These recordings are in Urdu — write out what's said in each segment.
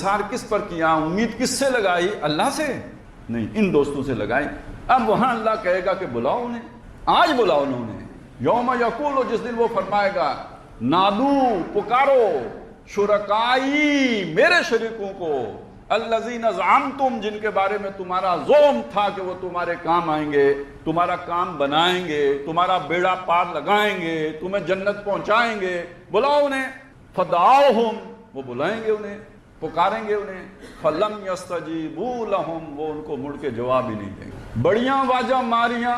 انحصار کس پر کیا، امید کس سے لگائی؟ اللہ سے نہیں، ان دوستوں سے لگائی۔ اب وہاں اللہ کہے گا کہ بلاؤ انہیں، آج بلاؤ انہیں، یوم یقول، جس دن وہ فرمائے گا نادو، پکارو، شرکائی، میرے شریکوں کو، الذین زعمتم، جن کے بارے میں تمہارا زعم تھا کہ وہ تمہارے کام آئیں گے، تمہارا کام بنائیں گے، تمہارا بیڑا پار لگائیں گے، تمہیں جنت پہنچائیں گے، بلاؤ انہیں۔ فدعوہم، وہ بلائیں گے انہیں، پکاریں گے انہیں، فلم یستجیبوا لہم، وہ ان کو مڑ کے جواب ہی نہیں دیں گے۔ بڑیاں واجہ ماریاں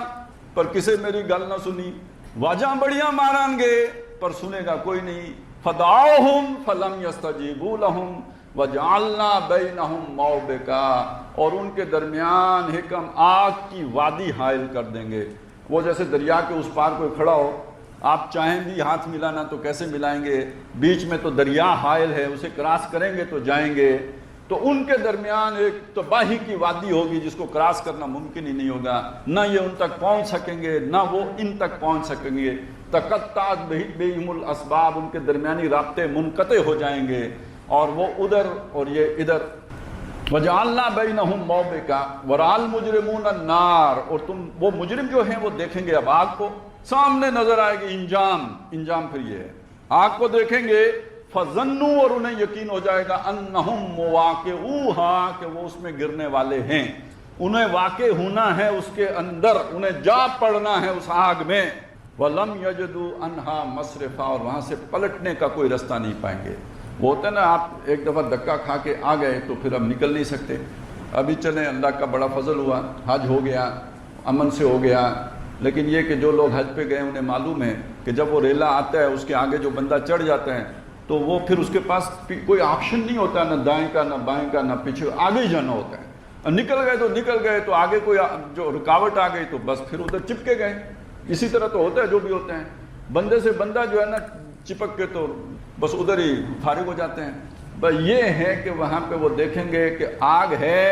پر کسے میری گل نہ سنی، واجہ بڑیاں ماران گے پر سنے گا کوئی نہیں۔ فدعوہم فلم یستجیبوا لہم وجعلنا بینہم موبقا، اور ان کے درمیان ہم آگ کی وادی حائل کر دیں گے۔ وہ جیسے دریا کے اس پار کوئی کھڑا ہو، آپ چاہیں بھی ہاتھ ملانا تو کیسے ملائیں گے، بیچ میں تو دریا حائل ہے، اسے کراس کریں گے تو جائیں گے، تو ان کے درمیان ایک تباہی کی وادی ہوگی جس کو کراس کرنا ممکن ہی نہیں ہوگا، نہ یہ ان تک پہنچ سکیں گے نہ وہ ان تک پہنچ سکیں گے۔ تقطعت بہم الاسباب، ان کے درمیانی رابطے منقطع ہو جائیں گے، اور وہ ادھر اور یہ ادھر۔ وجعلنا بینہم موبقا ورأى المجرمون النار، اور وہ مجرم جو ہیں وہ دیکھیں گے اب آگ کو، سامنے نظر آئے گی انجام پھر یہ ہے، آگ کو دیکھیں گے، فظنوا، اور انہیں یقین ہو جائے گا، انہم مواقعوہا، کہ وہ اس میں گرنے والے ہیں، انہیں واقع ہونا ہے اس کے اندر، انہیں جا پڑنا ہے اس آگ میں۔ وَلَمْ يَجِدُوا عَنْهَا مَصْرِفًا، اور وہاں سے پلٹنے کا کوئی رستہ نہیں پائیں گے۔ وہ ہوتا ہے نا، آپ ایک دفعہ دھکا کھا کے آ گئے تو پھر اب نکل نہیں سکتے۔ ابھی چلیں، اللہ کا بڑا فضل ہوا، حج ہو گیا، امن سے ہو گیا، لیکن یہ کہ جو لوگ حج پہ گئے انہیں معلوم ہے کہ جب وہ ریلا آتا ہے اس کے آگے جو بندہ چڑھ جاتا ہے تو وہ پھر اس کے پاس کوئی آپشن نہیں ہوتا، نہ دائیں کا نہ بائیں کا نہ پیچھے، آگے ہی جانا ہوتا ہے۔ اور نکل گئے تو آگے کوئی جو رکاوٹ آ گئی تو بس پھر ادھر چپکے گئے۔ اسی طرح تو ہوتا ہے جو بھی ہوتے ہیں، بندے سے بندہ جو ہے نا چپک کے تو بس ادھر ہی فارغ ہو جاتے ہیں۔ بس یہ ہے کہ وہاں پہ وہ دیکھیں گے کہ آگ ہے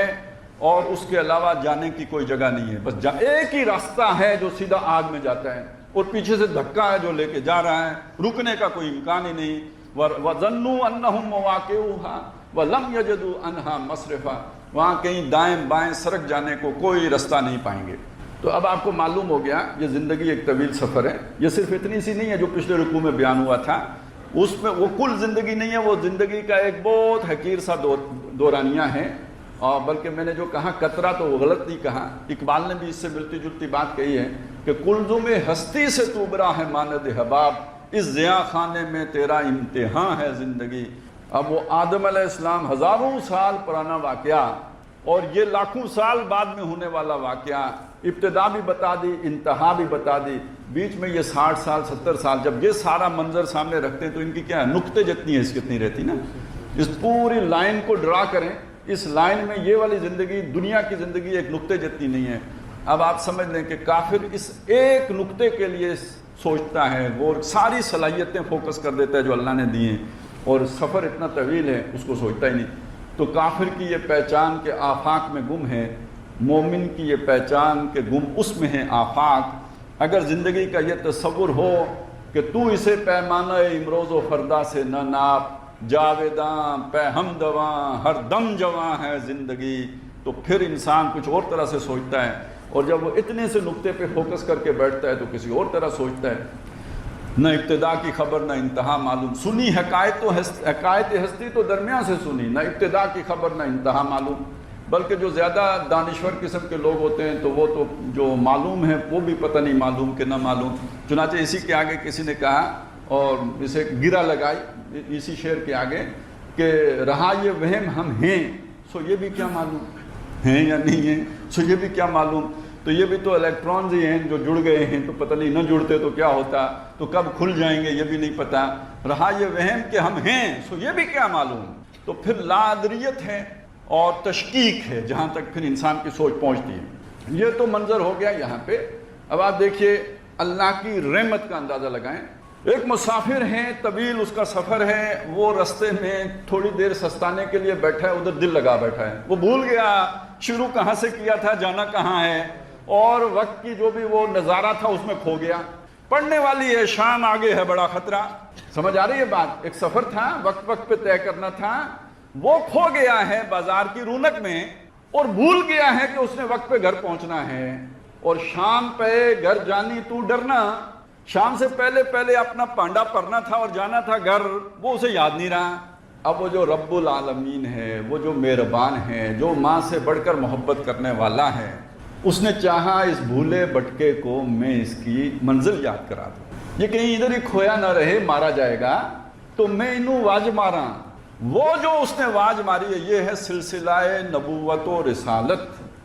اور اس کے علاوہ جانے کی کوئی جگہ نہیں ہے، بس ایک ہی راستہ ہے جو سیدھا آگ میں جاتا ہے، اور پیچھے سے دھکا ہے جو لے کے جا رہا ہے، رکنے کا کوئی امکان ہی نہیں۔ وَظَنُّوا أَنَّهُمْ مَوَاقِعُوهَا وَلَمْ يَجِدُوا عَنْهَا مَصْرِفًا، وہاں کہیں دائیں بائیں سرک جانے کو کوئی رستہ نہیں پائیں گے۔ تو اب آپ کو معلوم ہو گیا یہ زندگی ایک طویل سفر ہے، یہ صرف اتنی سی نہیں ہے جو پچھلے رکوع میں بیان ہوا تھا، اس میں وہ کل زندگی نہیں ہے، وہ زندگی کا ایک بہت حقیر سا دورانیہ ہے، اور بلکہ میں نے جو کہا قطرہ تو وہ غلط نہیں کہا، اقبال نے بھی اس سے ملتی جلتی بات کہی ہے کہ کلزم ہستی سے تو برا ہے ماند حباب، اس ضیاء خانے میں تیرا امتحان ہے زندگی۔ اب وہ آدم علیہ السلام ہزاروں سال پرانا واقعہ اور یہ لاکھوں سال بعد میں ہونے والا واقعہ، ابتدا بھی بتا دی، انتہا بھی بتا دی، بیچ میں یہ 60 سال 70 سال، جب یہ سارا منظر سامنے رکھتے ہیں تو ان کی کیا ہے، نقطے جتنی ہے اس کتنی رہتی نا، اس پوری لائن کو ڈرا کریں، اس لائن میں یہ والی زندگی، دنیا کی زندگی ایک نقطے جتنی نہیں ہے۔ اب آپ سمجھ لیں کہ کافر اس ایک نقطے کے لیے سوچتا ہے، وہ ساری صلاحیتیں فوکس کر دیتا ہے جو اللہ نے دی ہیں، اور سفر اتنا طویل ہے اس کو سوچتا ہی نہیں۔ تو کافر کی یہ پہچان کہ آفاق میں گم ہے، مومن کی یہ پہچان کہ گم اس میں ہے آفاق۔ اگر زندگی کا یہ تصور ہو کہ تو اسے پیمانہ امروز و فردا سے نہ ناپ، جاویداں پہ ہمدواں ہر دم جواں ہے زندگی، تو پھر انسان کچھ اور طرح سے سوچتا ہے، اور جب وہ اتنے سے نقطے پہ فوکس کر کے بیٹھتا ہے تو کسی اور طرح سوچتا ہے۔ نہ ابتدا کی خبر نہ انتہا معلوم، سنی حکایت ہستی تو درمیان سے سنی، نہ ابتدا کی خبر نہ انتہا معلوم۔ بلکہ جو زیادہ دانشور قسم کے لوگ ہوتے ہیں تو وہ تو جو معلوم ہے وہ بھی پتہ نہیں معلوم کہ نہ معلوم۔ چنانچہ اسی کے آگے کسی نے کہا اور اسے گرہ لگائی اسی شعر کے آگے کہ رہا یہ وہم ہم ہیں سو یہ بھی کیا معلوم، ہیں یا نہیں ہیں سو یہ بھی کیا معلوم، تو یہ بھی تو الیکٹرانز ہی ہیں جو جڑ گئے ہیں، تو پتہ نہیں نہ جڑتے تو کیا ہوتا، تو کب کھل جائیں گے یہ بھی نہیں پتہ۔ رہا یہ وہم کہ ہم ہیں سو یہ بھی کیا معلوم، تو پھر لا ادریت ہے اور تشکیک ہے جہاں تک پھر انسان کی سوچ پہنچتی ہے۔ یہ تو منظر ہو گیا یہاں پہ۔ اب آپ دیکھیے اللہ کی رحمت کا اندازہ لگائیں، ایک مسافر ہے، طویل اس کا سفر ہے، وہ رستے میں تھوڑی دیر سستانے کے لیے بیٹھا ہے، ادھر دل لگا بیٹھا ہے، وہ بھول گیا شروع کہاں سے کیا تھا، جانا کہاں ہے، اور وقت کی جو بھی وہ نظارہ تھا اس میں کھو گیا۔ پڑھنے والی ہے، شام آگے ہے، بڑا خطرہ۔ سمجھ آ رہی ہے بات؟ ایک سفر تھا، وقت پہ طے کرنا تھا، وہ کھو گیا ہے بازار کی رونق میں اور بھول گیا ہے کہ اس نے وقت پہ گھر پہنچنا ہے، اور شام پہ گھر جانی تو ڈرنا، شام سے پہلے پہلے اپنا پانڈا پڑنا تھا اور جانا تھا گھر، وہ اسے یاد نہیں رہا۔ اب وہ جو رب العالمین ہے، وہ جو مہربان ہے، جو ماں سے بڑھ کر محبت کرنے والا ہے، اس نے چاہا اس بھولے بٹکے کو میں اس کی منزل یاد کرا دوں، یہ کہیں ادھر ہی کھویا نہ رہے، مارا جائے گا تو میں انہوں واج مارا۔ وہ جو اس نے واج ماری ہے، یہ ہے سلسلہ نبوت و رسالت۔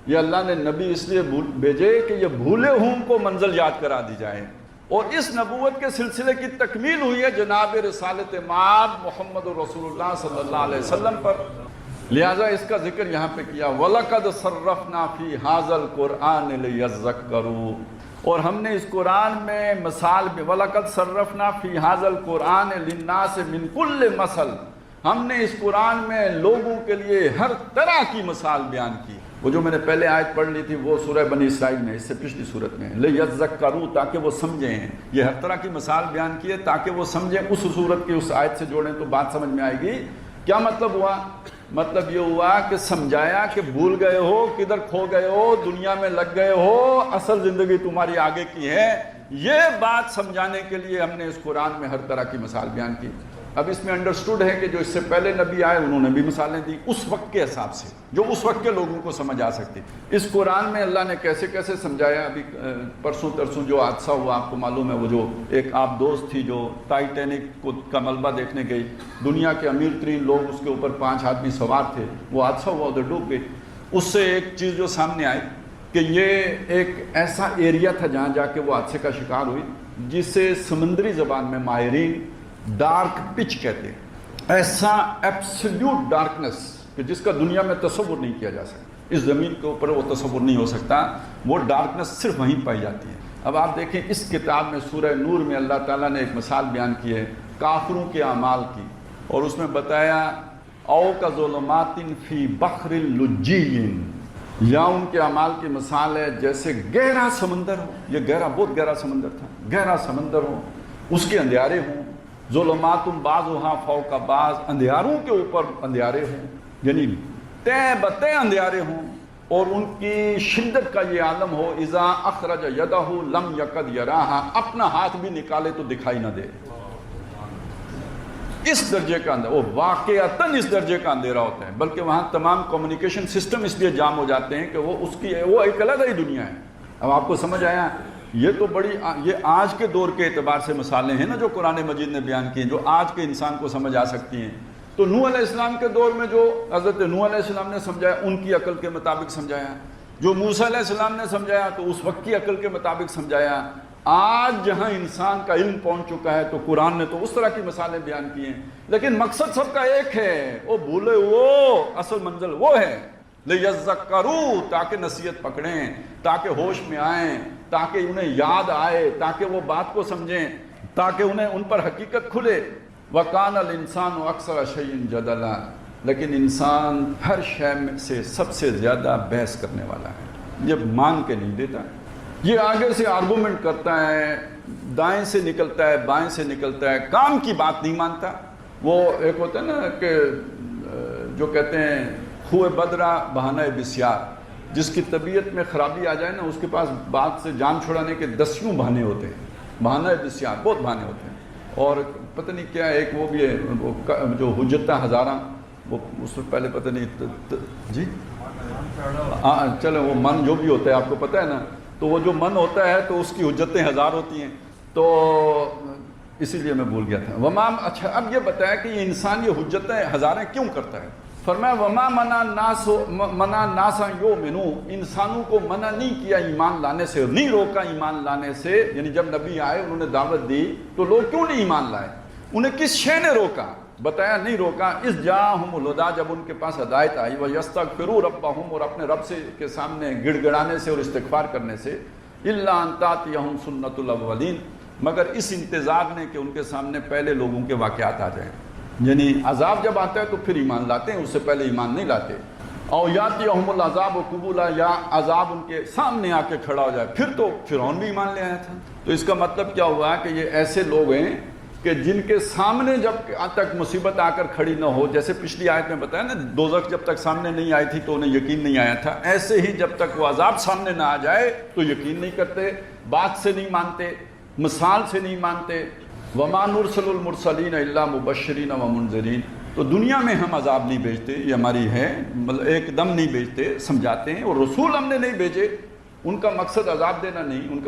یہ اللہ نے نبی اس لیے بھیجے کہ یہ بھولے ہوں کو منزل یاد کرا دی جائے، اور اس نبوت کے سلسلے کی تکمیل ہوئی ہے جناب رسالت مآب محمد رسول اللہ صلی اللہ علیہ وسلم پر، لہٰذا اس کا ذکر یہاں پہ کیا۔ وَلَقَدْ صَرَّفْنَا فِي هَذَا الْقُرْآنِ لِيَذَّكَّرُوا، اور ہم نے اس قرآن میں مثال بھی، وَلَقَدْ صَرَّفْنَا فِي هَذَا الْقُرْآنِ لِلنَّاسِ مِنْ كُلِّ مَثَلٍ، ہم نے اس قرآن میں لوگوں کے لیے ہر طرح کی مثال بیان کی۔ وہ جو میں نے پہلے آیت پڑھ لی تھی وہ سورہ بنی اسرائیل میں، اس سے پچھلی صورت میں، لِيَذَّكَّرُوا، تاکہ وہ سمجھیں۔ یہ ہر طرح کی مثال بیان کی ہے تاکہ وہ سمجھیں، اس صورت کی اس آیت سے جوڑیں تو بات سمجھ میں آئے گی۔ کیا مطلب ہوا؟ مطلب یہ ہوا کہ سمجھایا کہ بھول گئے ہو، کدھر کھو گئے ہو، دنیا میں لگ گئے ہو، اصل زندگی تمہاری آگے کی ہے۔ یہ بات سمجھانے کے لیے ہم نے اس قرآن میں ہر طرح کی مثال بیان کی۔ اب اس میں انڈرسٹوڈ ہے کہ جو اس سے پہلے نبی آئے انہوں نے بھی مثالیں دی اس وقت کے حساب سے، جو اس وقت کے لوگوں کو سمجھ آ سکتی۔ اس قرآن میں اللہ نے کیسے کیسے سمجھایا۔ ابھی پرسوں ترسوں جو حادثہ ہوا آپ کو معلوم ہے، وہ جو ایک آپ دوست تھی جو ٹائٹینک کا ملبہ دیکھنے گئی، دنیا کے امیر ترین لوگ اس کے اوپر 5 آدمی سوار تھے، وہ حادثہ ہوا، ادھر ڈوب گئی۔ اس سے ایک چیز جو سامنے آئی کہ یہ ایک ایسا ایریا تھا جہاں جا کے وہ حادثے کا شکار ہوئی، جسے سمندری زبان میں ماہرین ڈارک پچ کہتے ہیں، ایسا ایبسلیوٹ ڈارکنس کہ جس کا دنیا میں تصور نہیں کیا جا سکتا، اس زمین کے اوپر وہ تصور نہیں ہو سکتا، وہ ڈارکنس صرف وہیں پائی جاتی ہے۔ اب آپ دیکھیں اس کتاب میں سورہ نور میں اللہ تعالیٰ نے ایک مثال بیان کی ہے کافروں کے اعمال کی، اور اس میں بتایا او کظلمات فی بحر لجی، یا ان کے اعمال کی مثال ہے جیسے گہرا سمندر ہو، یہ گہرا بہت گہرا سمندر تھا، گہرا سمندر ہو، اس کے اندھیارے ہوں، ظلمات بعضها فوق بعض، اندھیاروں کے اوپر اندھیارے ہوں، یعنی تہ بتہ اندھیارے ہوں، اور ان کی شدت کا یہ عالم ہو اذا اخرج یدہ لم یکد یراہا، اپنا ہاتھ بھی نکالے تو دکھائی نہ دے، اس درجے کا اندھیرا، وہ واقعتاً اس درجے کا اندھیرا ہوتا ہے، بلکہ وہاں تمام کمیونیکیشن سسٹم اس لیے جام ہو جاتے ہیں کہ وہ ایک الگ ہی دنیا ہے۔ اب آپ کو سمجھ آیا؟ یہ تو بڑی، یہ آج کے دور کے اعتبار سے مثالیں ہیں نا جو قرآن مجید نے بیان کی ہیں، جو آج کے انسان کو سمجھ آ سکتی ہیں۔ تو نوح علیہ السلام کے دور میں جو حضرت نوح علیہ السلام نے سمجھایا ان کی عقل کے مطابق سمجھایا، جو موسیٰ علیہ السلام نے سمجھایا تو اس وقت کی عقل کے مطابق سمجھایا۔ آج جہاں انسان کا علم پہنچ چکا ہے تو قرآن نے تو اس طرح کی مثالیں بیان کی ہیں، لیکن مقصد سب کا ایک ہے، وہ بھولے وہ اصل منزل وہ ہے لِيَذَّكَّرُوا، تاکہ نصیحت پکڑیں، تاکہ ہوش میں آئیں، تاکہ انہیں یاد آئے، تاکہ وہ بات کو سمجھیں، تاکہ انہیں ان پر حقیقت کھلے۔ وَكَانَ الْإِنسَانُ أَكْثَرَ شَيْءٍ جَدَلًا، لیکن انسان ہر شے میں سے سب سے زیادہ بحث کرنے والا ہے، یہ مان کے نہیں دیتا، یہ آگے سے آرگومنٹ کرتا ہے، دائیں سے نکلتا ہے، بائیں سے نکلتا ہے، کام کی بات نہیں مانتا۔ وہ ایک ہوتا ہے نا کہ جو کہتے ہیں خوہ بدرہ بہانہ بسیار، جس کی طبیعت میں خرابی آ جائے نا اس کے پاس بات سے جان چھڑانے کے 10 بہانے ہوتے ہیں، بہانہ بسیار، بہت بہانے ہوتے ہیں۔ اور پتہ نہیں کیا ایک وہ بھی ہے جو حجتہ ہزارہ، وہ اس سے پہلے پتہ نہیں جی ہاں چلو وہ من جو بھی ہوتا ہے آپ کو پتہ ہے نا، تو وہ جو من ہوتا ہے تو اس کی حجتیں 1000 ہوتی ہیں، تو اسی لیے میں بھول گیا تھا۔ وما، اچھا اب یہ بتایا کہ یہ انسان یہ حجتیں 1000 کیوں کرتا ہے؟ فرمایا وما منع الناس یؤمنوا، انسانوں کو منع نہیں کیا ایمان لانے سے، نہیں روکا ایمان لانے سے، یعنی جب نبی آئے انہوں نے دعوت دی تو لوگ کیوں نہیں ایمان لائے؟ انہیں کس شے نے روکا؟ بتایا نہیں روکا، اس جاءہم الہدیٰ، جب ان کے پاس ہدایت آئی، وَيَسْتَغْفِرُوا رَبَّهُمْ، اور اپنے رب سے کے سامنے گڑ گڑانے سے اور استغفار کرنے سے، إِلَّا أَن تَأْتِيَهُمْ سُنَّةُ الْأَوَّلِينَ، مگر اس انتظار نے کہ ان کے سامنے پہلے لوگوں کے واقعات آ جائیں، یعنی عذاب جب آتا ہے تو پھر ایمان لاتے ہیں، اس سے پہلے ایمان نہیں لاتے۔ او یاتیہم العذاب قبولا، یا عذاب ان کے سامنے آ کے کھڑا ہو جائے، پھر تو فرعون بھی ایمان لے آیا تھا۔ تو اس کا مطلب کیا ہوا کہ یہ ایسے لوگ ہیں کہ جن کے سامنے جب تک مصیبت آ کر کھڑی نہ ہو، جیسے پچھلی آیت میں بتایا نا دوزخ جب تک سامنے نہیں آئی تھی تو انہیں یقین نہیں آیا تھا، ایسے ہی جب تک وہ عذاب سامنے نہ آ جائے تو یقین نہیں کرتے، بات سے نہیں مانتے، مثال سے نہیں مانتے۔ وَمَا نُرْسِلُ الْمُرْسَلِينَ إِلَّا مُبَشِّرِينَ وَمُنذِرِينَ۔ تو دنیا میں ہم عذاب نہیں بھیجتے، یہ ہماری ہے، مطلب ایک دم نہیں بھیجتے، سمجھاتے ہیں، اور رسول ہم نے نہیں بھیجے، ان کا مقصد عذاب دینا نہیں، ان کا